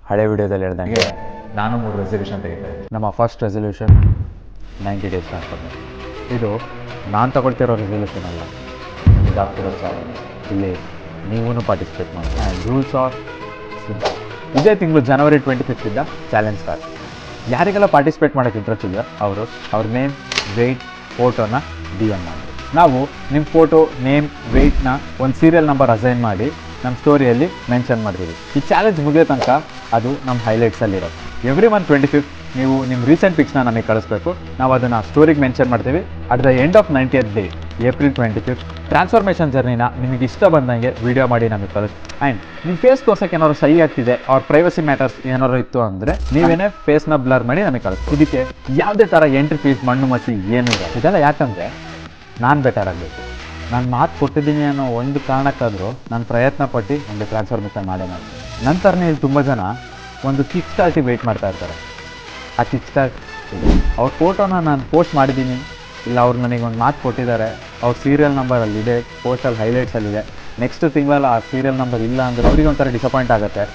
ಹಳೆ ವಿಡಿಯೋದಲ್ಲಿ ಹೇಳ್ದಂಗೆ ನಾನು 3 ರೆಸಲ್ಯೂಷನ್ ತೆಗಿತಾ ಇದ್ದೆ. ನಮ್ಮ ಫಸ್ಟ್ ರೆಸಲ್ಯೂಷನ್ 90 ಡೇಸ್ ಟ್ರಾನ್ಸ್ಫಾರ್ಮೇಷನ್. ಇದು ನಾನು ತಗೊಳ್ತಿರೋ ರೆಸಲ್ಯೂಷನ್ ಅಲ್ಲ, ನಿಮಗೆ ಆಗ್ತಿರೋ ಚಾಲೆಂಜ್. ಇಲ್ಲಿ ನೀವೂ ಪಾರ್ಟಿಸಿಪೇಟ್ ಮಾಡಿ. And rules are simple. ಇದೇ ತಿಂಗಳು ಜನವರಿ 25 ಇಂದ ಚಾಲೆಂಜ್ ಸ್ಟಾರ್ಟ್. ಯಾರಿಗೆಲ್ಲ ಪಾರ್ಟಿಸಿಪೇಟ್ ಮಾಡೋಕ್ಕೆ ಇಂಟ್ರೆಸ್ಟ್ ಇದೆ ಅವರು ಅವ್ರ ನೇಮ್, ವೆಯ್ಟ್, ಫೋಟೋನ DM ಮಾಡಿ. ನಾವು ನಿಮ್ಮ ಫೋಟೋ, ನೇಮ್, ವೆಯ್ಟ್ನ ಒಂದು ಸೀರಿಯಲ್ ನಂಬರ್ ಅಸೈನ್ ಮಾಡಿ ನಮ್ಮ ಸ್ಟೋರಿಯಲ್ಲಿ ಮೆನ್ಷನ್ ಮಾಡ್ತೀವಿ. ಈ ಚಾಲೆಂಜ್ ಮುಗಿಯೋ ತನಕ ಅದು ನಮ್ಮ ಹೈಲೈಟ್ಸಲ್ಲಿರೋದು. ಎವ್ರಿ ಮಂತ್ 25 ನೀವು ನಿಮ್ಮ ರೀಸೆಂಟ್ ಪಿಕ್ಸ್ನ ನಮಗೆ ಕಳಿಸ್ಬೇಕು. ನಾವು ಅದನ್ನು ಸ್ಟೋರಿಗೆ ಮೆನ್ಷನ್ ಮಾಡ್ತೀವಿ. At the end of 90th day, April 25, transformation ಜರ್ನಿನ ನಿಮಗೆ ಇಷ್ಟ ಬಂದಂಗೆ ವೀಡಿಯೋ ಮಾಡಿ ನಮಗೆ ಕಳಿಸಿ. ಆ್ಯಂಡ್ ನಿಮ್ಮ ಫೇಸ್ ತೋರ್ಸೋಕ್ಕೆ ಏನಾದ್ರು ಸೈ ಆಗ್ತಿದೆ, ಅವ್ರ ಪ್ರೈವಸಿ ಮ್ಯಾಟರ್ಸ್ ಏನಾದ್ರು ಇತ್ತು ಅಂದರೆ ನೀವೇನೇ ಫೇಸ್ನ ಬ್ಲರ್ ಮಾಡಿ ನಮಗೆ ಕಳಿಸಿ. ಇದಕ್ಕೆ ಯಾವುದೇ ಥರ ಎಂಟ್ರಿ ಫೀಸ್, ಮಣ್ಣು ಮಸಿ ಏನೂ ಇಲ್ಲ. ಇದೆಲ್ಲ ಯಾಕಂದರೆ ನಾನು ಬೆಟರ್ ಆಗಬೇಕು. ನಾನು ಮಾತು ಕೊಟ್ಟಿದ್ದೀನಿ ಅನ್ನೋ ಒಂದು ಕಾರಣಕ್ಕಾದರೂ ನಾನು ಪ್ರಯತ್ನ ಪಟ್ಟು ಒಂದು ಟ್ರಾನ್ಸ್ಫಾರ್ಮೇಷನ್ ಮಾಡೇ ಮಾಡ್ತೀನಿ. ನಂತರನೇ ಇಲ್ಲಿ ತುಂಬ ಜನ ಒಂದು ಕಿಕ್ ಸ್ಟಾರ್ಟಿಗೆ ವೆಯ್ಟ್ ಮಾಡ್ತಾ ಇರ್ತಾರೆ. ಆ ಕಿಕ್ ಸ್ಟಾರ್ಟ್ ಅವ್ರ ಫೋಟೋನ ನಾನು ಪೋಸ್ಟ್ ಮಾಡಿದ್ದೀನಿ, ಇಲ್ಲ ಅವ್ರು ನನಗೆ ಒಂದು ಮಾತು ಕೊಟ್ಟಿದ್ದಾರೆ, ಅವ್ರ ಸೀರಿಯಲ್ ನಂಬರಲ್ಲಿದೆ, ಪೋಸ್ಟಲ್ಲಿ ಹೈಲೈಟ್ಸಲ್ಲಿದೆ. ನೆಕ್ಸ್ಟ್ ತಿಂಗಳಲ್ಲಿ ಆ ಸೀರಿಯಲ್ ನಂಬರ್ ಇಲ್ಲ ಅಂದರೆ ಅವ್ರಿಗೆ ಒಂಥರ ಡಿಸಪಾಯಿಂಟ್ ಆಗುತ್ತೆ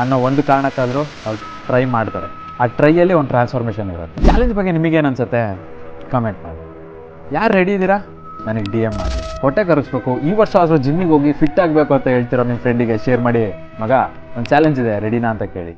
ಅನ್ನೋ ಒಂದು ಕಾರಣಕ್ಕಾದರೂ ಅವ್ರು ಟ್ರೈ ಮಾಡ್ತಾರೆ. ಆ ಟ್ರೈಯಲ್ಲಿ ಒಂದು ಟ್ರಾನ್ಸ್ಫಾರ್ಮೇಷನ್ ಇರುತ್ತೆ. ಚಾಲೆಂಜ್ ಬಗ್ಗೆ ನಿಮಗೇನು ಅನಿಸುತ್ತೆ ಕಮೆಂಟ್ ಮಾಡಿ. ಯಾರು ರೆಡಿ ಇದ್ದೀರಾ ನನಗೆ DM ಮಾಡಿ. ಹೊಟ್ಟೆ ಕರೆಸ್ಬೇಕು, ಈ ವರ್ಷ ಆದರೂ ಜಿಮ್ಮಿಗೆ ಹೋಗಿ ಫಿಟ್ ಆಗಬೇಕು ಅಂತ ಹೇಳ್ತಿರೋ ನಿಮ್ಮ ಫ್ರೆಂಡಿಗೆ ಶೇರ್ ಮಾಡಿ, ಮಗ ಒಂದು ಚಾಲೆಂಜ್ ಇದೆ ರೆಡಿನಾ ಅಂತ ಕೇಳಿ.